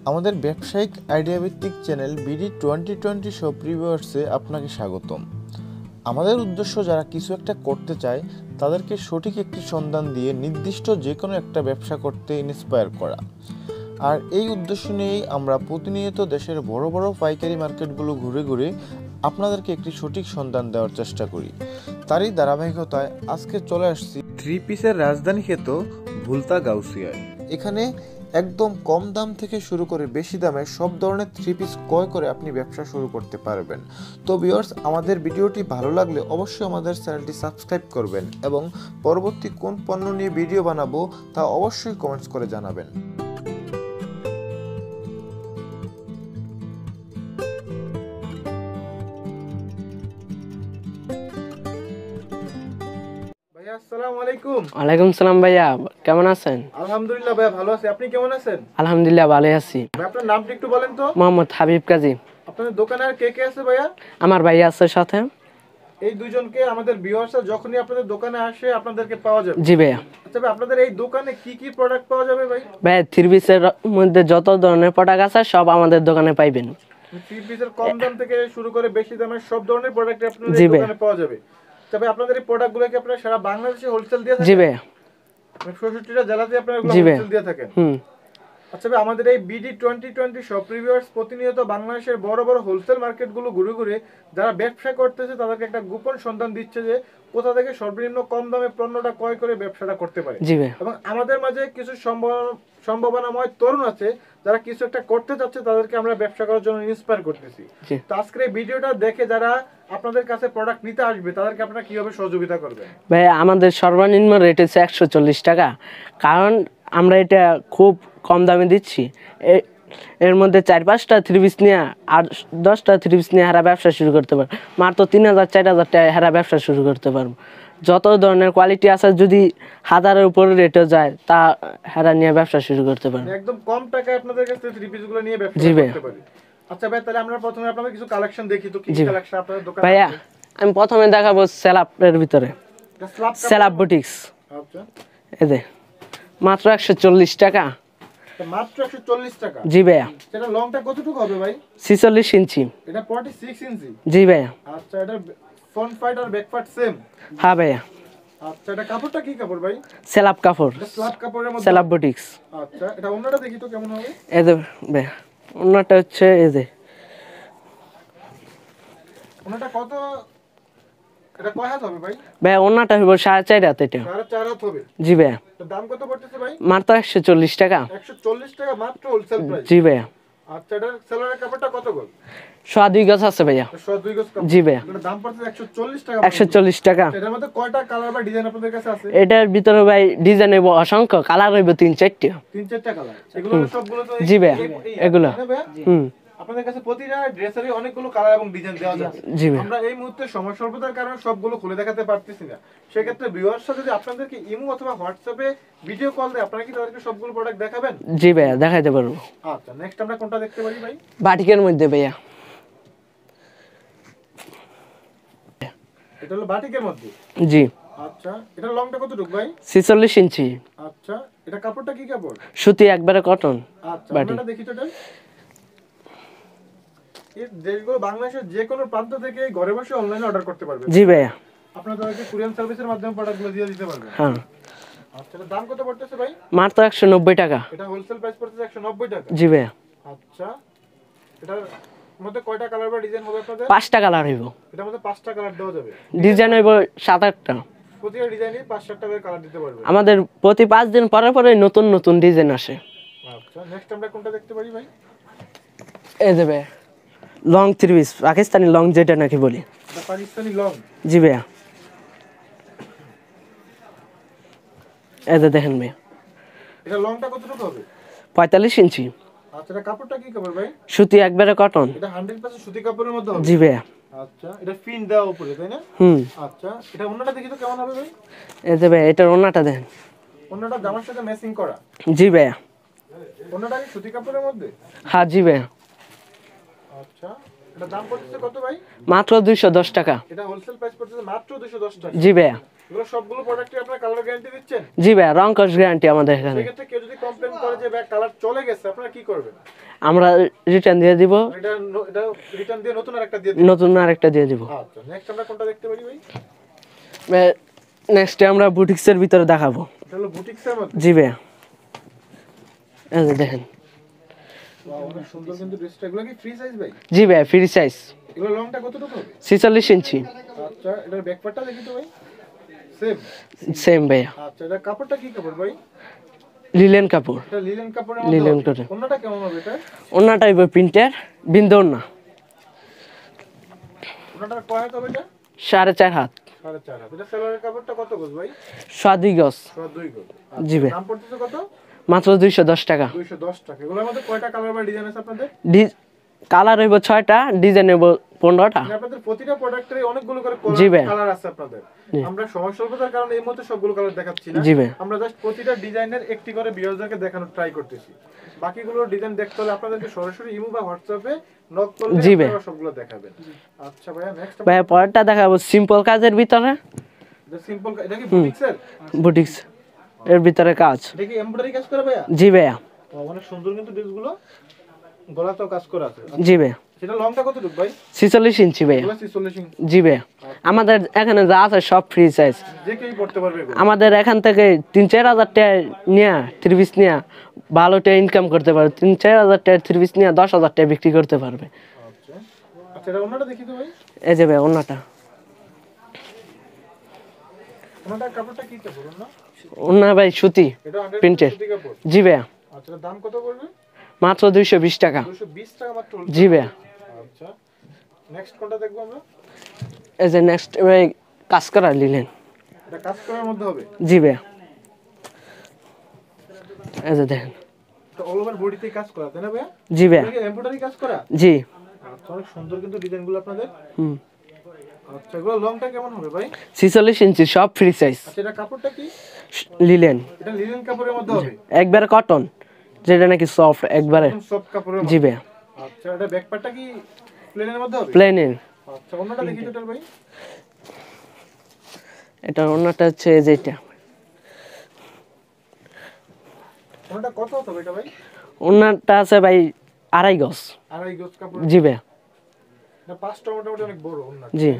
আমাদের ব্যবসায়িক আইডিয়া ভিত্তিক চ্যানেল বিডি 2020 শপ রিভিউয়ার্সে আপনাকে স্বাগতম। আমাদের উদ্দেশ্য যারা কিছু একটা করতে চায় তাদেরকে সঠিক একটি সন্ধান দিয়ে নির্দিষ্ট যে কোনো একটা ব্যবসা করতে ইন্সপায়ার করা। আর এই উদ্দেশ্য নিয়েই আমরা প্রতিনিয়ত দেশের বড় বড় পাইকারি মার্কেটগুলো ঘুরে ঘুরে আপনাদেরকে একটি সঠিক সন্ধান দেওয়ার চেষ্টা করি। তারই ধারাবাহিকতায় আজকে চলে আসছি 3 পিসের রাজধানী খ্যাত ভুলতা গাউসিয়ায়। এখানে একদম কম দাম থেকে শুরু করে বেশি দামে সব ধরনের 3 পিস ক্রয় করে আপনি ব্যবসা শুরু করতে পারবেন। তো ভিউয়ার্স, আমাদের ভিডিওটি ভালো লাগলে অবশ্যই আমাদের চ্যানেলটি সাবস্ক্রাইব করবেন এবং পরবর্তী কোন পণ্য নিয়ে ভিডিও বানাবো তা অবশ্যই কমেন্টস করে জানাবেন। ভাইয়া আসসালামু আলাইকুম। ওয়ালাইকুম সালাম ভাইয়া, কেমন আছেন? আলহামদুলিল্লাহ ভাইয়া, ভালো আছি। আপনি কেমন আছেন? আলহামদুলিল্লাহ ভালো আছি। ভাই আপনার নামটা একটু বলেন তো। মোহাম্মদ হাবিব কাজী। আপনাদের দোকানে আর কে কে আছে ভাইয়া? আমার ভাইয়া আছে সাথে। এই দুইজনকে আমাদের ভিউয়ার্সরা যখনই আপনাদের দোকানে আসে আপনাদেরকে পাওয়া যাবে। জি ভাইয়া। আচ্ছা ভাই, আপনাদের এই দোকানে কি কি প্রোডাক্ট পাওয়া যাবে ভাই? ভাইয়া 3 পিসের মধ্যে যত ধরনের প্রোডাক্ট আছে সব আমাদের দোকানে পাইবেন। 3 পিসের কম দাম থেকে শুরু করে বেশি দামের সব ধরনের প্রোডাক্ট আপনাদের এই দোকানে পাওয়া যাবে। তবে আপনাদের এই প্রোডাক্টগুলো কি আপনারা সারা বাংলাদেশে হোলসেল দিয়ে থাকেন? জি ভাইয়া। ৬৬টা জেলাতে আপনারা এগুলো হোলসেল দিয়ে থাকেন। আচ্ছা ভাই, আমাদের এই বিডি 2020 শপ রিভিউয়ার্স প্রতিনিয়ত বাংলাদেশের বড় বড় হোলসেল মার্কেটগুলো ঘুরে ঘুরে যারা ব্যবসা করতেছে তাদেরকে একটা গোপন সন্ধান দিচ্ছে যে কোথা থেকে সর্বনিম্ন কম দামে পণ্যটা ক্রয় করে ব্যবসাটা করতে পারে। এবং আমাদের মাঝে কিছু সম্ভাবনাময় তরুণ আছে যারা কিছু একটা করতে চাচ্ছে, তাদেরকে আমরা ব্যবসা করার জন্য ইন্সপায়ার করতেছি। তো আজকের এই ভিডিওটা দেখে যারা আপনাদের কাছে প্রোডাক্ট নিতে আসবে তাদেরকে আপনারা কিভাবে সহযোগিতা করবেন? ভাই আমাদের সর্বনিম্ন রেট হচ্ছে 140 টাকা, কারণ আমরা এটা খুব কম দামে দিচ্ছি। এর মধ্যে 4-5টা 3 পিস নিয়ে আর 10টা 3 পিস নিয়ে হারা ব্যবসা শুরু করতে পারবো। মাত্র 3000-4000 টাকা হারা ব্যবসা শুরু করতে পারবো। যত ধরনের কোয়ালিটি আছে, যদি 1000-এর উপরে রেটও যায় তা হারা নিয়ে ব্যবসা শুরু করতে পারবো। একদম কম টাকায় আপনাদের কাছে 3 পিসগুলো নিয়ে ব্যবসা করতে পারি। আচ্ছা ভাই, তাহলে আমরা প্রথমে আপনাদের কিছু কালেকশন দেখি। তো কি কালেকশন আপনাদের দোকানে আছে? ভাইয়া আমি প্রথমে দেখাবো সেলাপের ভিতরে সেলাপ বুটিক্স। আচ্ছা, এই যে মাত্র 140 টাকা। মাত্র 140 টাকা? জি ভাইয়া। এটা লংটা কতটুকু হবে ভাই? 46 ইঞ্চি। এটা 46 ইঞ্চি? জি ভাইয়া। আচ্ছা, এটা ফ্রন্ট পার্ট আর ব্যাক পার্ট সেম? হ্যাঁ ভাইয়া। আচ্ছা, এটা কাপড়টা কি কাপড় ভাই? সেলাপ কাপড়। স্ল্যাব কাপড়ের মধ্যে সেলাপ বুটিক্স। আচ্ছা, এটা ওন্নাটা দেখি তো কেমন হবে? এই যে ভাইয়া ওন্নাটা হচ্ছে এই যে। ওন্নাটা কত, এটা কয় হাত হবে ভাই? ভাইয়া ওন্নাটা হবে 4.5 হাত। এটা 4.5 হাত হবে? জি ভাইয়া। তো দাম কত পড়তেছে ভাই? মাত্র 140 টাকা। 140 টাকা মাত্র হোলসেল প্রাইস? জি ভাইয়া। আচ্ছা, এটার সেলারের কাপড়টা কত গজ? 2 গজ আছে ভাইয়া। 2 গজ কাপড়? জি ভাইয়া। এটার দাম পড়ছে 140 টাকা। 140 টাকা। এটার মধ্যে কয়টা কালার বা ডিজাইন আপনাদের কাছে আছে? এটার ভিতরে ভাই ডিজাইন হইব অসংখ্য, কালার হইব 3-4টা। 3-4টা কালার? এগুলো সবগুলো তো জি ভাইয়া এগুলো। আপনাদের কাছে প্রতিটা ড্রেসেরই অনেকগুলো কালার এবং ডিজাইন দেওয়া যাচ্ছে। আমরা এই মুহূর্তে সময় স্বল্পতার কারণে সবগুলো খুলে দেখাতে পারতেছি না। সেক্ষেত্রে ভিউয়ার্সরা যদি আপনাদেরকে ইমো অথবা হোয়াটসঅ্যাপে ভিডিও কল দেয়, আপনারা কি তাদেরকে সবগুলো প্রোডাক্ট দেখাবেন? জি ভাইয়া দেখাইতে পারবো। আচ্ছা, নেক্সট আমরা কোনটা দেখতে পারি ভাই? বাটিকের মধ্যে ভাইয়া। এটা হলো বাটিকের মধ্যে? জি। আচ্ছা, এটা লংটা কতটুকু ভাই? 46 ইঞ্চি। আচ্ছা, এটা কাপড়টা কি কাপড়? সুতি, একবারে কটন। আচ্ছা, আমরা দেখি তো এটা। এই ড্রেসগুলো বাংলাদেশের যে কোনো প্রান্ত থেকে ঘরে বসে অনলাইনে অর্ডার করতে পারবেন? জি ভাইয়া। আপনারা তাদেরকে কুরিয়ার সার্ভিসের মাধ্যমে প্রোডাক্টগুলো দিয়ে দিতে পারবেন? হ্যাঁ। আচ্ছা, এর দাম কত পড়তেছে ভাই? মাত্র 190 টাকা। এটা হোলসেল প্রাইস পড়তেছে 190 টাকা? জি ভাইয়া। আচ্ছা, এটার মধ্যে কয়টা কালার বা ডিজাইন হবে আপনাদের? 5টা কালার হইব। এটার মধ্যে 5টা কালার দেওয়া যাবে? ডিজাইন হইব 7-8টা। প্রতিটা ডিজাইনে 5-7টা করে কালার দিতে পারবেন? আমাদের প্রতি 5 দিন পরে পরে নতুন নতুন ডিজাইন আসে। আচ্ছা, নেক্সট আমরা কোনটা দেখতে পারি ভাই? এই যে ভাইয়া লং 3 পিস, পাকিস্তানি লং যেটা নাকি বলি। এটা পাকিস্তানি লং? জি ভাইয়া। এই যে দেখেন ভাইয়া। এটা লংটা কতটুকু হবে? 45 ইঞ্চি। আচ্ছা, এটা কাপড়টা কি কাপড় ভাই? সুতি, একবারে কটন। এটা 100% সুতি কাপড়ের মধ্যে হবে? জি ভাইয়া। আচ্ছা, এটা পিন দেওয়া উপরে তাই না? আচ্ছা, এটা ওন্নাটা দেখি তো কেমন হবে ভাই? এই যে ভাইয়া এটার ওন্নাটা দেখেন। ওন্নাটা জামার সাথে ম্যাচিং করা? জি ভাইয়া। ওন্নাটা কি সুতি কাপড়ের মধ্যে? হ্যাঁ জি ভাইয়া। আচ্ছা, এটা দাম পড়তেছে কত ভাই? মাত্র 210 টাকা। এটা হোলসেল প্রাইস পড়তেছে মাত্র 210 টাকা। জি ভাইয়া। এগুলো সবগুলো প্রোডাক্টে আপনারা কালার গ্যারান্টি দিচ্ছেন? জি ভাইয়া, রং কস গ্যারান্টি আমাদের এখানে। সেক্ষেত্রে কেউ যদি কমপ্লেইন করে যে ভাই কালার চলে গেছে, আপনারা কি করবেন? আমরা রিটার্ন দিয়ে দিব। এটা রিটার্ন দিয়ে নতুন আরেকটা দিয়ে দিবেন। নতুন আরেকটা দিয়ে দিব। আচ্ছা, নেক্সট আমরা কোনটা দেখতে পারি ভাই? নেক্সটে আমরা বুটিক্সের ভিতরে দেখাবো। এটা হলো বুটিক্সের মধ্যে। জি ভাইয়া, এই যে দেখেন। ওয়াও, অনেক সুন্দর কিন্তু ড্রেসটা। এগুলো কি ফ্রি সাইজ ভাই? জি ভাইয়া, ফ্রি সাইজ। এগুলো লংটা কতটুকু হবে? 46 ইঞ্চি। আচ্ছা, এটার ব্যাক পার্টটা দেখি তো ভাই। সেম। সেম ভাইয়া। আচ্ছা, এটা কাপড়টা কি কাপড় ভাই? লিলেন কাপড়। এটা লিলেন কাপড়ের মধ্যে। লিলেন করে। ওন্নাটা কেমন হবে এটা? ওন্নাটা হইব প্রিন্টের, বিন্দু ওন্না। ওন্নাটার কয় হাত হবে এটা? 4.5 হাত। 4.5 হাত। এটা সেলোয়ারের কাপড়টা কত গজ ভাই? 2 গজ। 2 গজ। জি ভাই। দাম পড়তেছে কত? মাত্র 210 টাকা। 210 টাকা। এগুলোর মধ্যে কয়টা কালার বা ডিজাইন আছে আপনাদের? কালার হইব 6টা, ডিজাইন হইব 15টা। মানে আপনাদের প্রতিটা প্রোডাক্টের অনেকগুলো করে জি ভাই। কালার আছে আপনাদের। আমরা সময় স্বল্পতার কারণে এই মুহূর্তে সবগুলো কালার দেখাচ্ছি না। জি ভাই। আমরা জাস্ট প্রতিটা ডিজাইনের একটি করে ভিউয়ারদেরকে দেখানোর ট্রাই করতেছি। বাকিগুলো ডিজাইন দেখতে হলে আপনাদেরকে সরাসরি ইমো বা হোয়াটসঅ্যাপে নক করলে জি ভাই। আপনারা সবগুলো দেখাবেন। আচ্ছা ভাইয়া, নেক্সট ভাইয়া পরেরটা দেখাবো সিম্পল কাজের ভিতরে। সিম্পল। এটা কি বুটিক্সের? বুটিক্স এর ভিতরে কাজ। এটা কি এমব্রয়ডারি কাজ করে ভাইয়া? জি ভাইয়া। অনেক সুন্দর কিন্তু ড্রেসগুলো। গলাতেও কাজ করা আছে। জি ভাইয়া। সেটা লংটা কতটুকু ভাই? 46 ইঞ্চি ভাইয়া। এগুলো 46 ইঞ্চি। জি ভাইয়া। আমাদের এখানে যা আছে সব ফ্রি সাইজ। যে কেউই পড়তে পারবে এগুলো। আমাদের এখান থেকে 3-4 হাজার টাকা নিয়ে থ্রি পিস নিয়ে ভালো টাকা ইনকাম করতে পারবে। 3-4 হাজার টাকা থ্রি পিস নিয়ে 10,000 টাকা বিক্রি করতে পারবে। আচ্ছা। আচ্ছা, এটা ওন্নাটা দেখি তো ভাই। এই যে ভাই ওন্নাটা। ওন্নাটার কাপড়টা কি কাপড় ওন্না? ওন্না ভাই সুতি এটা 100% প্রিন্টের। সুতি কাপড়। জি ভাইয়া। আচ্ছা, এটার দাম কত পড়বে? মাত্র 220 টাকা। 220 টাকা মাত্র। জি ভাইয়া। আচ্ছা, নেক্সট কোনটা দেখবো আমরা? এই যে নেক্সট ভাই কাজ করা নিলেন। এটা কাজ করার মধ্যে হবে। জি ভাইয়া। এই যে দেখেন। তো অল ওভার বডিতে কাজ করা, তাই না ভাইয়া? জি ভাইয়া। এটা কি এমব্রয়ডারি কাজ করা? জি। আচ্ছা, অনেক সুন্দর কিন্তু ডিজাইনগুলো আপনাদের। হুম। আচ্ছা, এগুলো লংটা কেমন হবে ভাই? 46 ইঞ্চি, সব ফ্রি সাইজ। আচ্ছা, এটা কাপড়টা কি? লিলেন। এটা লিনেন কাপড়ের মধ্যে হবে। একবারে কটন, যেটা নাকি সফট একবারে। একদম সফট কাপড়ের জি মধ্যে। ভাইয়া। আচ্ছা, এটা ব্যাক পার্টটা কি প্লেনের মধ্যে হবে? প্লেনের। আচ্ছা, ওন্নাটা দেখি তো ভাই। এটা ওন্নাটা হচ্ছে যেটা। ওন্নাটা কত হবে এটা ভাই? ওন্নাটা আছে ভাই 2.5 গজ। 2.5 গজ কাপড়। জি ভাইয়া। এটা পাঁচটা মোটামুটি অনেক বড় ওন্না। জি।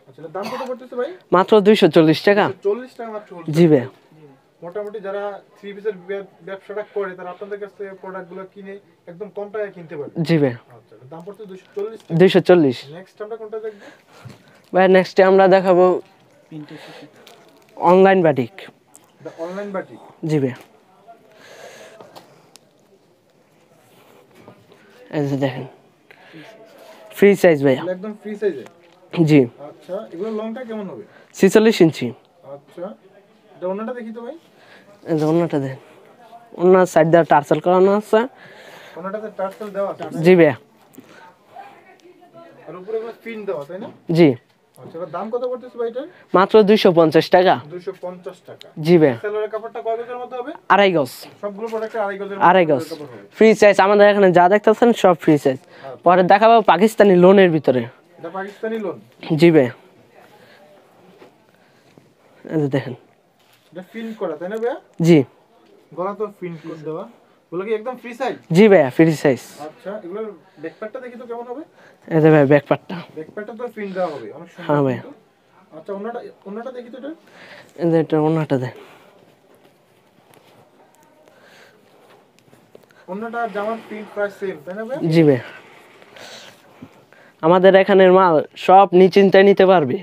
আচ্ছা, এটার দাম কত পড়তেছে ভাই? মাত্র 240 টাকা। 40 টাকা মাত্র হলো। জি ভাইয়া। মোটামুটি যারা থ্রি পিসের ব্যবসাটা করে তারা আপনাদের কাছ থেকে প্রোডাক্টগুলো কিনে একদম কম টাকায় কিনতে পারবে। জি ভাইয়া। আচ্ছা, দাম পড়ছে 240 টাকা। 240। নেক্সট আমরা কোনটা দেখব? ভাই নেক্সটে আমরা দেখাবো অনলাইন বাটিক। দা অনলাইন বাটিক। জি ভাইয়া। এই যে দেখেন ফ্রি সাইজ ভাইয়া। এগুলো একদম ফ্রি সাইজে। জি। আচ্ছা, এগুলো লংটা কেমন হবে? 46 ইঞ্চি। আচ্ছা, এটা ওন্নাটা দেখি তো ভাই। এই যে ওন্নাটা দেখেন। ওন্নার সাইড দিয়ে টার্সেল করানো আছে। ওন্নাটাতে টার্সেল দেওয়া আছে। জি ভাইয়া। আর উপরে এগুলো পিন দেওয়া, তাই না? জি। আচ্ছা, এর দাম কত পড়তেছে ভাই এটার? মাত্র 250 টাকা। 250 টাকা। জি ভাইয়া। সেলোয়ারের কাপড়টা কয় গজের মধ্যে হবে? 2.5 গজ। সবগুলো প্রোডাক্টে 2.5 গজের 2.5 গজ কাপড় হবে। Free size. আমাদের এখানে যা দেখতেছেন সব ফ্রি সাইজ। পরে দেখাবো পাকিস্তানি লোনের ভিতরে। এটা পাকিস্তানি লোন। জি ভাইয়া। এই যে দেখেন। এটা পিন করা, তাই না ভাইয়া? জি। গলা তো পিন করে দেওয়া। ওগুলো কি একদম ফ্রি সাইজ? জি ভাইয়া, ফ্রি সাইজ। আচ্ছা, এগুলোর ব্যাকপ্যাকটা দেখি তো কেমন হবে? এই যে ভাই ব্যাক পার্টটা। ব্যাকপ্যাকটা তো পিন দেওয়া হবে, অনেক সুন্দর। হ্যাঁ ভাইয়া। কিন্তু। আচ্ছা, ওন্নাটা দেখি তো এটা। এই যে এটা ওন্নাটা দেন। ওন্নাটা আর জামার প্রিন্ট প্রায় সেম, তাই না ভাইয়া? জি ভাইয়া। আমাদের এখানের মাল সব নিশ্চিন্তায় নিতে পারবে।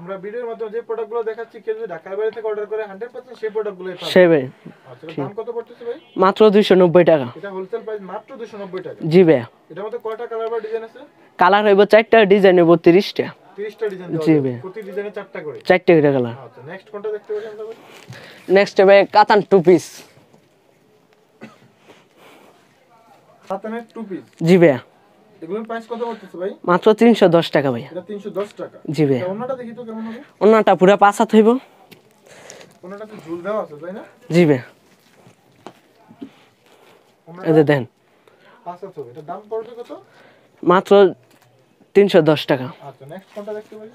আমরা ভিডিওর মাধ্যমে যে প্রোডাক্টগুলো দেখাচ্ছি, কেউ যদি ঢাকার বাইরে থেকে অর্ডার করে 100% সেই প্রোডাক্টগুলোই পাবে। সে ভাই। আচ্ছা, এটার দাম কত পড়তেছে ভাই? মাত্র 290 টাকা। এটা হোলসেল প্রাইস মাত্র 290 টাকা। জি ভাইয়া। এটার মধ্যে কয়টা কালার বা ডিজাইন আছে? কালার হইব 4টা, ডিজাইন হইব 30টা। 30টা ডিজাইন দেওয়া জি আছে। ভাইয়া। প্রতি ডিজাইনে 4টা করে। 4টা করে কালার। আচ্ছা, নেক্সট কোনটা দেখতে পারি আমরা ভাই? নেক্সট ভাই কাতান টু পিস। সাতানের টু পিস। জি ভাইয়া। এগুলোর প্রাইস কত পড়তেছে ভাই? মাত্র 310 টাকা ভাইয়া। এটা 310 টাকা। জি ভাইয়া। ওন্নাটা দেখি তো কেমন হবে? ওন্নাটা পুরো 5 হাত হইব। ওন্নাটাতে ঝুল দেওয়া আছে, তাই না? জি ভাইয়া। এই যে দেন। 5 হাত হবে। এটা দাম পড়বে কত? মাত্র 310 টাকা। আচ্ছা নেক্সট কোনটা দেখতে পারি?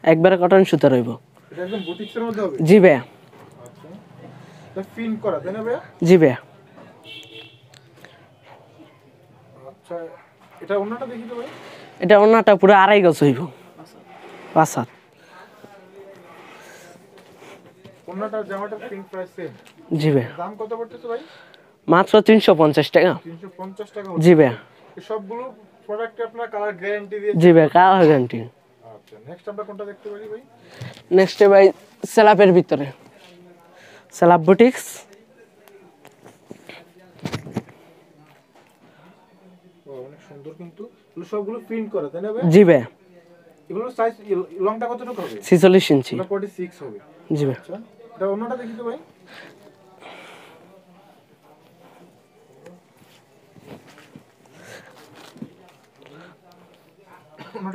একবারে কটন সুতা রইব। এটা একদম বুটিক্সের মধ্যে হবে? জি ভাইয়া। আচ্ছা এটা ফিন করা তাই না ভাইয়া? জি ভাইয়া। আচ্ছা এটা অন্যটা দেখি তো ভাই। এটা ওনাটা পুরো 2.5 গজ হইব, 5 হাত। অন্যটার জামাটার প্রিন্ট প্রাইস সেম? জি ভাইয়া। দাম কত পড়তেছে ভাই? মাত্র 350 টাকা। 350 টাকা। জি ভাইয়া। এই সবগুলো প্রোডাক্টে আপনারা কালার গ্যারান্টি দিয়ে? জি ভাইয়া, কালার গ্যারান্টি। আচ্ছা নেক্সট আমরা কোনটা দেখতে পারি ভাই? নেক্সটে ভাই সেলাপের ভিতরে, সেলাপ বুটিক্স। ও অনেক সুন্দর, কিন্তু এগুলো সবগুলো প্রিন্ট করা তাই না ভাই? জি ভাইয়া। এগুলো সাইজ লংটা কতটুকু হবে? 46 ইঞ্চি। এটা 46 হবে? জি ভাইয়া। আচ্ছা এটা অন্যটা দেখি তো ভাই।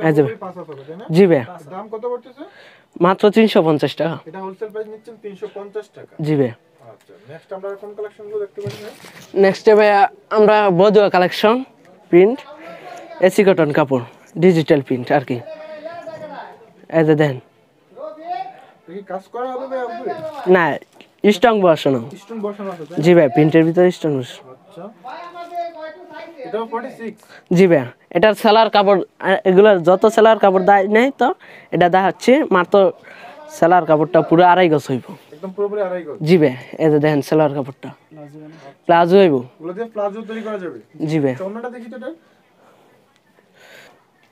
এই যে ভাই। 5 হবে তাই না? জি ভাইয়া। দাম কত পড়তেছে? মাত্র 350 টাকা। এটা হোলসেল প্রাইস নিচ্ছেন 350 টাকা? জি ভাইয়া। আচ্ছা নেক্সট আমরা কোন কালেকশনগুলো দেখতে পারি ভাই? নেক্সটে ভাইয়া আমরা বদুয়া কালেকশন প্রিন্ট, এসি কটন কাপড়, ডিজিটাল প্রিন্ট আর কি। এই যে দেন। দেখি কাজ করা হবে ভাই উপরে? না, স্ট্রং বসানো। স্টোন বসানো আছে তাই? জি ভাই, প্রিন্টের ভিতরে স্ট্রং বসানো। আচ্ছা এটাও 46? জি ভাইয়া। এটার সেলার কাপড়, এগুলোর যত সেলার কাপড় দেয় নেই তো এটা দেখাচ্ছে মাত্র সেলার কাপড়টা পুরো 2.5 গজ হইব। একদম পুরোপুরি 2.5 গজ? জি ভাই। এই যে দেখেন সেলার কাপড়টা প্লাজো হইব। এগুলো দিয়ে প্লাজো তৈরি করা যাবে? জি ভাই। আচ্ছা অন্যটা দেখি তো এটা।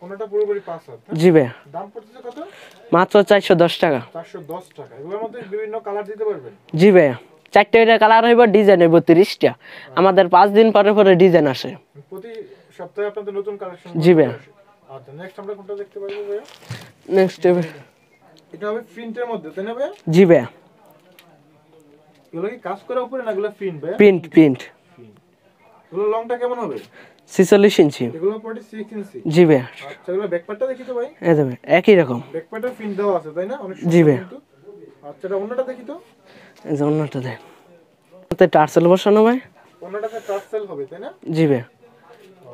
অন্যটা পুরোপুরি 5 হাত? জি ভাই। দাম পড়তেছে কত? মাত্র 410 টাকা। 410 টাকা। এগুলোর মধ্যে বিভিন্ন কালার দিতে পারবেন? জি ভাইয়া। 4টা কালার হইব, ডিজাইন হইব 30টা। আমাদের 5 দিন পরে পরে ডিজাইন আসে। প্রতি সপ্তাহে আপনাদের নতুন কালেকশন? জি ভাইয়া। আচ্ছা নেক্সট আমরা কোনটা দেখতে পারবো ভাইয়া? নেক্সট এটা হবে প্রিন্টের মধ্যে তাই না ভাইয়া? জি ভাইয়া। এগুলো কি কাজ করা উপরে না এগুলো প্রিন্ট ভাইয়া? Print print. এগুলো লংটা কেমন হবে? 46 ইঞ্চি। এগুলো 46 ইঞ্চি? জি ভাইয়া। আচ্ছা এগুলো ব্যাকপার্টটা দেখি তো ভাই। এই যে ভাই, একই রকম। ব্যাকপার্টে প্রিন্ট দেওয়া আছে তাই না? অনেক সুন্দর জি ভাইয়া। কিন্তু। আচ্ছা এটা অন্যটা দেখি তো। এই যে অন্যটা দেন। এতে টার্সেল বসানো ভাই। অন্যটাতে টার্সেল হবে তাই না? জি ভাইয়া।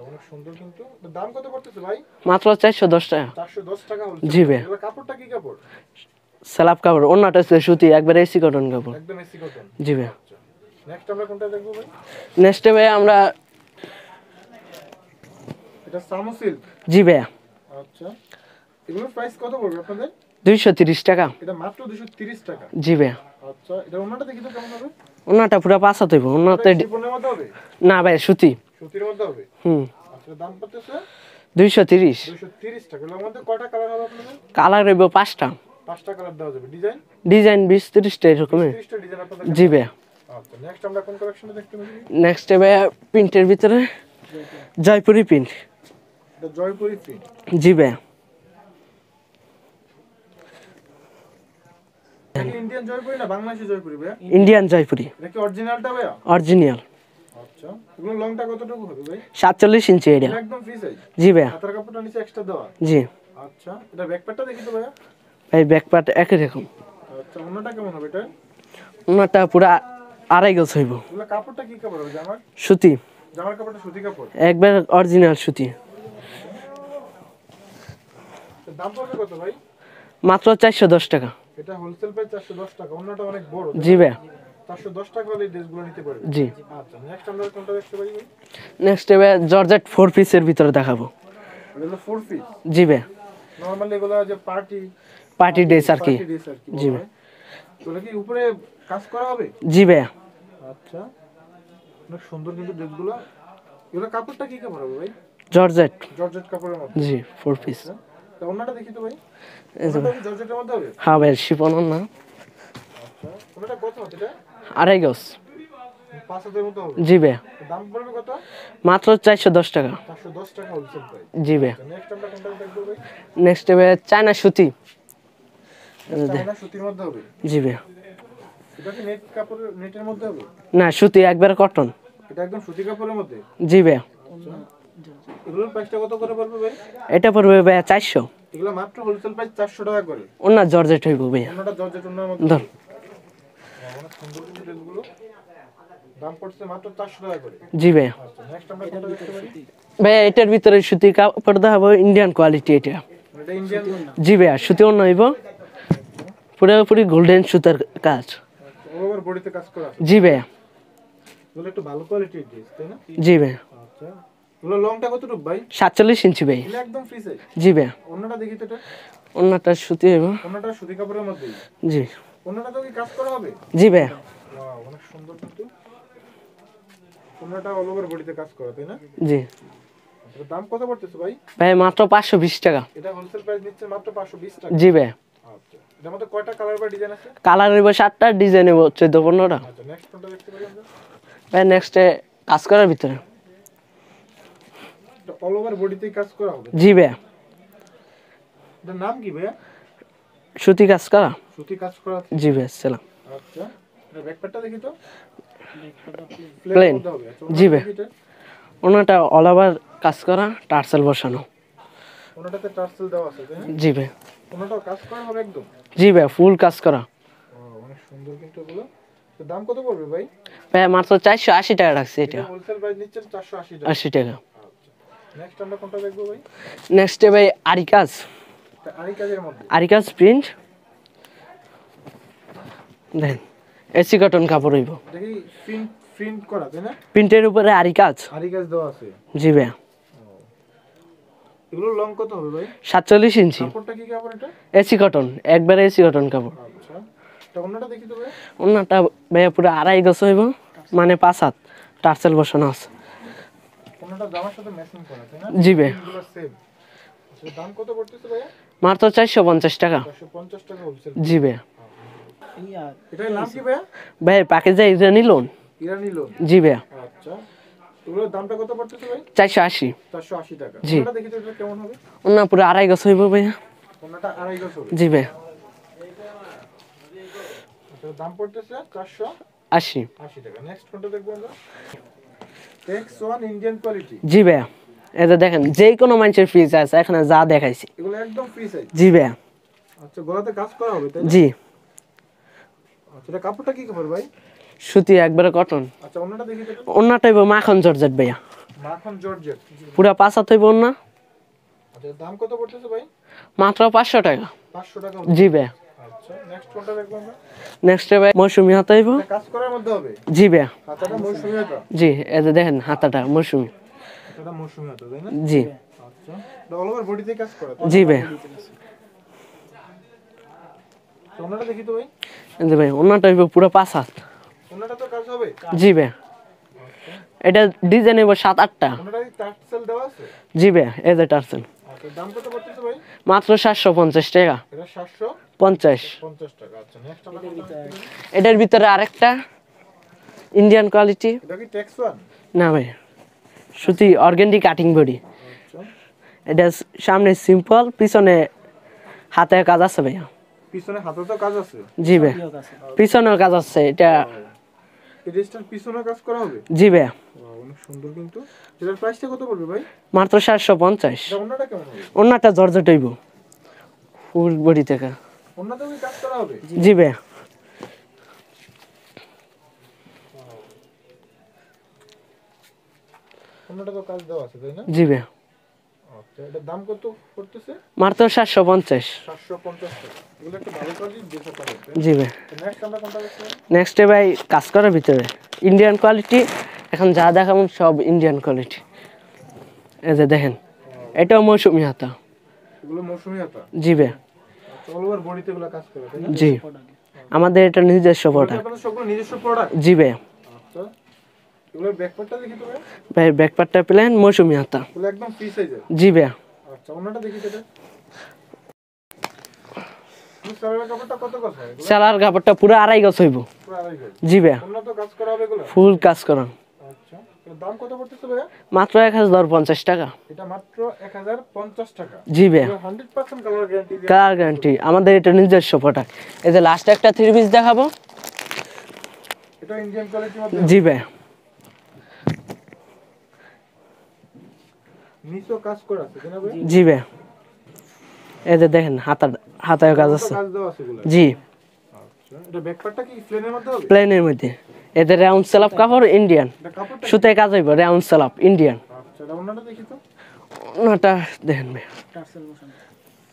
অনেক সুন্দর কিন্তু। দাম কত পড়তেছে ভাই? মাত্র 410 টাকা। 410 টাকা হলো? জি ভাইয়া। এগুলো কাপড়টা কি কাপড়? সেলাপ কাপড়, অন্যটা হচ্ছে সুতি, একবার এসি কটন কাপড়। একদম এসি কটন? জি ভাইয়া। আচ্ছা নেক্সট আমরা কোনটা দেখবো ভাই? নেক্সটে ভাইয়া আমরা, এটা সামো সিল্ক? জি ভাইয়া। আচ্ছা এগুলোর প্রাইস কত পড়বে আপনাদের? 230 টাকা। এটা মাত্র 230 টাকা? জি ভাইয়া। আচ্ছা এটা অন্যটা দেখি তো কেমন হবে? অন্যটা পুরো 5 হাত হইব। অন্যতে শিফনের মধ্যে হবে? না ভাই, সুতি। সুতির মধ্যে হবে? হুম। আচ্ছা দাম পড়তেছে 230। 230 টাকা। এর মধ্যে কয়টা কালার হবে আপনাদের? কালার হইব 5টা। 5টা কালার দেওয়া যাবে। ডিজাইন? ডিজাইন 20-30টা এরকমের। 30টা ডিজাইন আপনাদের? জি ভাইয়া। আচ্ছা নেক্সট আমরা কোন কালেকশনটা দেখতে পারি? নেক্সটে ভাইয়া প্রিন্টের ভিতরে জয়পুরি প্রিন্ট। এটা জয়পুরি প্রিন্ট? জি ভাইয়া। এটা কি ইন্ডিয়ান জয়পুরি না বাংলাদেশি জয়পুরি ভাইয়া? ইন্ডিয়ান জয়পুরি। এটা কি অরিজিনালটা ভাইয়া? অরিজিনাল। আচ্ছা এগুলো লংটা কতটুকু হবে ভাই? 47 ইঞ্চি এটা। এটা একদম ফ্রি সাইজ? জি ভাইয়া। হাতার কাপড়টা নিচে এক্সট্রা দেওয়া? জি আচ্ছা এটা ব্যাকপ্যাকটা দেখি তো ভাইয়া। ভাই, ব্যাক পার্ট একই রকম। আচ্ছা অন্যটা কেমন হবে এটা? ওনাটা পুরা 2.5 গজ হইব। এগুলো কাপড়টা কি কাপড় হবে? জামার? সুতি। জামার কাপড়টা সুতি কাপড়? একবার অরিজিনাল সুতি। এর দাম পড়বে কত ভাই? মাত্র 410 টাকা। এটা হোলসেল প্রাইস 410 টাকা। অন্যটা অনেক বড়? জি ভাইয়া। 410 টাকা হলে এই ড্রেসগুলো নিতে পারবে? জি। আচ্ছা নেক্সট আমরা কোনটা দেখতে পারি ভাই? নেক্সট ভাইয়া জর্জেট 4 পিসের ভিতরে দেখাবো। এগুলো 4 পিস? জি ভাইয়া। নরমালি এগুলো যে পার্টি ড্রেস আর কি। ড্রেস আর কি? জি ভাই এগুলো কি উপরে কাজ করা হবে? জি ভাইয়া। আচ্ছা অনেক সুন্দর কিন্তু ড্রেসগুলো। এগুলো কাপড়টা কি কাপড় হবে ভাই? জর্জেট। জর্জেট কাপড়ের মধ্যে? জি 4 পিস। তো অন্যটা দেখি তো ভাই। এই যে ওটা কি জর্জেটের মধ্যে হবে? হ্যাঁ ভাই, শিপন না। আচ্ছা ওটা কত হচ্ছে এটা? 2.5 গজ। 5 হাজারের মতো হবে? জি ভাইয়া। দাম পড়বে কত? মাত্র 410 টাকা। 410 টাকা হোলসেল প্রাইস? জি ভাইয়া। নেক্সট আমরা কোনটা দেখবো ভাই? নেক্সট ভাইয়া চায়না সুতি। চায়না সুতির মধ্যে হবে? জি ভাইয়া। এটা কি নেট কাপড়ের, নেটের মধ্যে হবে? না, সুতি, একবার কটন। এটা একদম সুতি কাপড়ের মধ্যে? জি ভাইয়া। এগুলোর প্রাইসটা কত করে পড়বে ভাই? এটা পড়বে ভাইয়া 400। এগুলো মাত্র হোলসেল প্রাইস 400 টাকা করে? ওনা জর্জেট হইব ভাইয়া। অন্যটা জর্জেট অন্যর মধ্যে? ধর। অনেক সুন্দর কিন্তু ড্রেসগুলো। দাম পড়ছে মাত্র 400 টাকা করে। জি ভাই। আচ্ছা নেক্সট আমরা কোনটা দেখতে পারি? ভাই এটার ভিতরে সুতি কাপড় দেখাবো, ইন্ডিয়ান কোয়ালিটি এটা। এটা ইন্ডিয়ান। জি ভাই, সুতি অন্য হইব, পুরোপুরি গোল্ডেন সুতার কাজ। অল ওভার বডিতে কাজ করা আছে। জি ভাই। এগুলো একটু ভালো কোয়ালিটির ড্রেস তাই না? জি ভাই। আচ্ছা এগুলো লংটা কতটুকু ভাই? 47 ইঞ্চি ভাই। এগুলো একদম ফ্রি সাইজ। জি ভাই। অন্যটা দেখি তো এটা। অন্যটা সুতি হইব। অন্যটা সুতি কাপড়ের মধ্যেই। জি। অন্যটা তো কি কাজ করা হবে? জি ভাই। ওয়াও অনেক সুন্দর কিন্তু। অন্যটা অল ওভার বডিতে কাজ করা তাই না? জি। এটার দাম কত পড়তেছে ভাই? ভাই মাত্র 520 টাকা। এটা হোলসেল প্রাইস নিচ্ছে মাত্র 520 টাকা। জি ভাই। আচ্ছা এটার মধ্যে কয়টা কালার বা ডিজাইন আছে? কালার হইব 7টা, ডিজাইন হইব 14-15টা। আচ্ছা নেক্সট কোনটা দেখতে পারি আমরা? ভাই নেক্সটে কাজ করার ভিতরে। এটা অল ওভার বডিতেই কাজ করা হবে। জি ভাই। এটার নাম কি ভাই? সুতি কাজ করা। সুতি কাজ করা আছে। জি ভাই সালাম। আচ্ছা এটা ব্যাকপ্যাকটা দেখি তো। প্লেন। মধ্যে হবে। আচ্ছা জি ভাই। দেখি এটা। ওনাটা অল ওভার কাজ করা, টার্সেল বসানো। ওনাটাতে টার্সেল দেওয়া আছে তাই না? জি ভাই। ওনাটাও কাজ করা হবে একদম। জি ভাই, ফুল কাজ করা। অনেক সুন্দর কিন্তু এগুলো। তো দাম কত পড়বে ভাই? ভাই মাত্র 480 টাকা রাখছি এটা। হোলসেল প্রাইস নিচ্ছেন 480 টাকা। 80 টাকা। আচ্ছা নেক্সট আমরা কোনটা দেখবো ভাই? নেক্সটে ভাই আরি কাজ। এটা আরি কাজের মধ্যে। আরি কাজ প্রিন্ট। দেন এসি কটন কাপড় হইব। দেখি প্রিন্ট প্রিন্ট করা তাই না? প্রিন্টের উপরে আরি কাজ। আরি কাজ দেওয়া আছে। জি ভাই। এগুলো লং কত হবে ভাই? 47 ইঞ্চি। কাপড়টা কি কাপড় এটা? এসি কটন, একবারে এসি কটন কাপড়। আচ্ছা এটা অন্যটা দেখি তো ভাই। ওনাটা ভাইয়া পুরো 2.5 গজ হইব, মানে 5 হাত টার্সেল বসানো আছে। অন্যটা জামার সাথে ম্যাচিং করা তাই না? জি ভাই। এগুলো সেম। আচ্ছা দাম কত পড়তেছে ভাই? মাত্র 450 টাকা। 450 টাকা হোলসেল। জি ভাই। এটার নাম কি ভাই? ভাই প্যাকেজে ইরানি লোন। ইরানি লোন। জি ভাই। আচ্ছা এগুলোর দামটা কত পড়তেছে ভাই? 480। 480 টাকা। জি। ওটা দেখি তো এটা কেমন হবে? ওনা পুরো 2.5 গজ হইব ভাইয়া। ওনাটা আড়াই গজ হবে। জি ভাই। আচ্ছা দাম পড়তেছে 480 80। টাকা। নেক্সট কোনটা দেখবো আমরা? X1 Indian quality. জি ভাই। এটা দেখেন যে কোনো মানুষের ফ্রিজ আছে এখানে যা দেখাইছি। এগুলো একদম ফ্রি সাইজ। জি ভাই। আচ্ছা গলাতে কাজ করা হবে তাই না? জি। আচ্ছা এটা কাপড়টা কি কাপড় ভাই? সুতি একবারে কটন। আচ্ছা অন্যটা দেখি তো। ওনাটা হইব মাখন জর্জেট ভাইয়া। মাখন জর্জেট। পুরা 5 হাত হইব ওনা। আচ্ছা দাম কত পড়তেছে ভাই? মাত্র 500 টাকা। 500 টাকা। জি ভাই। আচ্ছা নেক্সট কোনটা দেখবো আমরা? নেক্সটে ভাই মৌসুমি হাতা হইব। এটা কাজ করার মধ্যে হবে। জি ভাই। হাতাটা মৌসুমী হাতা। জি, এই যে দেখেন হাতাটা মৌসুমি। এটা মৌসুমী হাতা তাই না? জি। আচ্ছা এটা অল ওভার বডিতে কাজ করা। জি ভাই। তো অন্যটা দেখি তো ভাই। এই যে ভাই ওনাটা হইব পুরো 5 হাত। অন্যটা তো কাজ হবে। জি ভাই। এটা ডিজাইন হইব 7-8টা। অন্যটা কি টার্সেল দেওয়া আছে? জি ভাই, এই যে টার্সেল। আচ্ছা দাম কত পড়তেছে ভাই? মাত্র 750 টাকা। এটা 750 50। টাকা। আচ্ছা নেক্সট আমরা কোনটা দেখতে পারি? এটার ভিতরে আরেকটা ইন্ডিয়ান কোয়ালিটি। এটা কি X1? না ভাই, সুতি অর্গানডি কাটিং বডি। আচ্ছা এটা সামনে সিম্পল, পিছনে হাতে কাজ আছে ভাইয়া। পিছনে হাতে তো কাজ আছে। জি ভাই। পিছনেও কাজ আছে এটা। এই ড্রেসটার পিছনে কাজ করা হবে। জি ভাইয়া। অনেক সুন্দর কিন্তু। এটার প্রাইসটা কত পড়বে ভাই? মাত্র 750। এটা অন্যটা কেমন হবে? ওনাটা জর্জেট হইব ফুল বডি থেকে। অন্যটাও কি কাজ করা হবে? জি ভাইয়া। অন্যটা তো কাজ দেওয়া আছে তাই না? জি ভাইয়া। আচ্ছা এটার দাম কত পড়তেছে? মাত্র 750। 750 টাকা। এগুলো একটা ভালো কোয়ালিটির ড্রেস আপনারা দেখতে। জি ভাই। নেক্সট আমরা কোনটা দেখতে পারি? নেক্সটে ভাই কাজ করার ভিতরে ইন্ডিয়ান কোয়ালিটি। এখন যা দেখাবো সব ইন্ডিয়ান কোয়ালিটি। এই যে দেখেন এটাও মৌসুমি হাতা। এগুলো মৌসুমী হাতা। জি ভাই। অল ওভার বডিতে এগুলো কাজ করে তাই না? জি। আমাদের এটা নিজস্ব প্রোডাক্ট। আপনাদের সবগুলো নিজস্ব প্রোডাক্ট। জি ভাই। আচ্ছা এগুলোর ব্যাকপার্টটা দেখি তো ভাই। ভাই ব্যাকপার্টটা প্লেন মৌসুমি হাতা। এগুলো একদম ফ্রি সাইজের। জি ভাই। আচ্ছা অন্যটা দেখি তো এটা। সালোয়ার কাপড়টা কত গজ হয়? সেলার কাপড়টা পুরো 2.5 গজ হইব। পুরো আড়াই গজ। জি ভাই। অন্য তো কাজ করা হবে এগুলো। ফুল কাজ করা। আচ্ছা এর দাম কত পড়তেছে ভাই? মাত্র 1050 টাকা। এটা মাত্র 1050 টাকা। জি ভাই। 100% কালার গ্যারান্টি দিয়ে। কালার গ্যারান্টি, আমাদের এটা নিজস্ব প্রোডাক্ট। এই যে লাস্ট একটা 3 পিস দেখাবো। এটা ইন্ডিয়ান কোয়ালিটির মধ্যে। জি ভাই। নিচেও কাজ করা আছে তাই না ভাই? জি ভাই। এই যে দেখেন হাতায় কাজ আছে। কাজ দেওয়া আছে এগুলো। জি। আচ্ছা এটা ব্যাকপ্যাকটা কি প্লেনের মধ্যে হবে? প্লেনের মধ্যে। এদের রাউন্ড সেলাপ কাপড় ইন্ডিয়ান, এটা কাপড়টা সুতায় কাজ হইব, রাউন্ড সেলাপ ইন্ডিয়ান। আচ্ছা, এটা অন্যটা দেখি তো। ওনাটা দেখেন ভাই।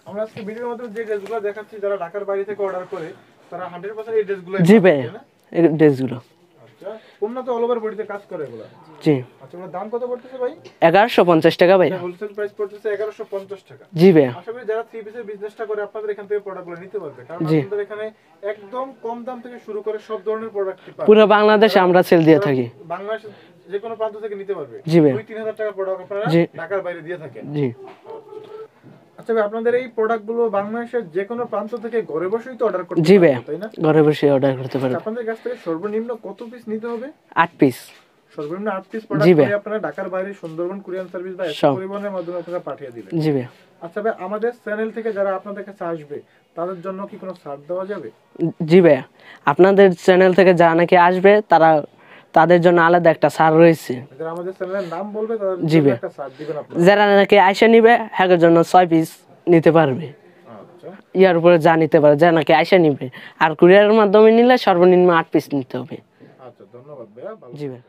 আমরা আজকে ভিডিওর মধ্যে যে ড্রেসগুলো দেখাচ্ছি, যারা ঢাকার বাইরে থেকে অর্ডার করে তারা 100% এই ড্রেসগুলো জি ভাই, এই ড্রেসগুলো। আচ্ছা, কোন তো অল ওভার বডিতে কাজ করে এগুলো? জি। আচ্ছা, এগুলোর দাম কত পড়তেছে ভাই? 1150 টাকা ভাই। হোলসেল প্রাইস পড়তেছে 1150 টাকা। জি ভাই। আশা করি যারা থ্রি পিসের বিজনেসটা করে আপনাদের এখান থেকে প্রোডাক্টগুলো নিতে পারবে, কারণ জি। আপনাদের এখানে একদম কম দাম থেকে শুরু করে সব ধরনের প্রোডাক্টই পাবেন। পুরো বাংলাদেশে আমরা সেল দিয়ে থাকি। বাংলাদেশের যে কোনো প্রান্ত থেকে নিতে পারবে। জি ভাই। 2-3000 টাকা প্রোডাক্ট আপনারা জি। ঢাকার বাইরে দিয়ে থাকেন। জি। আচ্ছা ভাই, আপনাদের এই প্রোডাক্টগুলো বাংলাদেশের যে কোনো প্রান্ত থেকে ঘরে বসেই তো অর্ডার করতে জি ভাই, পারবে, তাই না? ঘরে বসে অর্ডার করতে পারবেন। আপনাদের কাছ থেকে সর্বনিম্ন কত পিস নিতে হবে? 8 পিস। সর্বনিম্ন 8 পিস জি প্রোডাক্ট ভাই। করে আপনারা ঢাকার বাইরে সুন্দরবন কুরিয়ার সার্ভিস বা সব। পরিবহনের মাধ্যমে আপনারা পাঠিয়ে দিবেন। জি ভাই। আচ্ছা ভাই, আমাদের চ্যানেল থেকে যারা আপনাদের কাছে আসবে তাদের জন্য কি কোনো ছাড় দেওয়া যাবে? জি ভাই, আপনাদের চ্যানেল থেকে যারা নাকি আসবে তাদের জন্য আলাদা একটা ছাড় রয়েছে। যারা আমাদের চ্যানেলের নাম বলবে তাদের জি জন্য ভাই। একটা ছাড় দিবেন আপনারা। যারা নাকি আইসা নিবে হ্যাকের জন্য 6 পিস নিতে পারবে। আচ্ছা, ইয়ার উপরে যা নিতে পারে, যা নাকি আইসা নিবে। আর কুরিয়ারের মাধ্যমে নিলে সর্বনিম্ন 8 পিস নিতে হবে। আচ্ছা, ধন্যবাদ ভাইয়া, ভালো জি ভাই।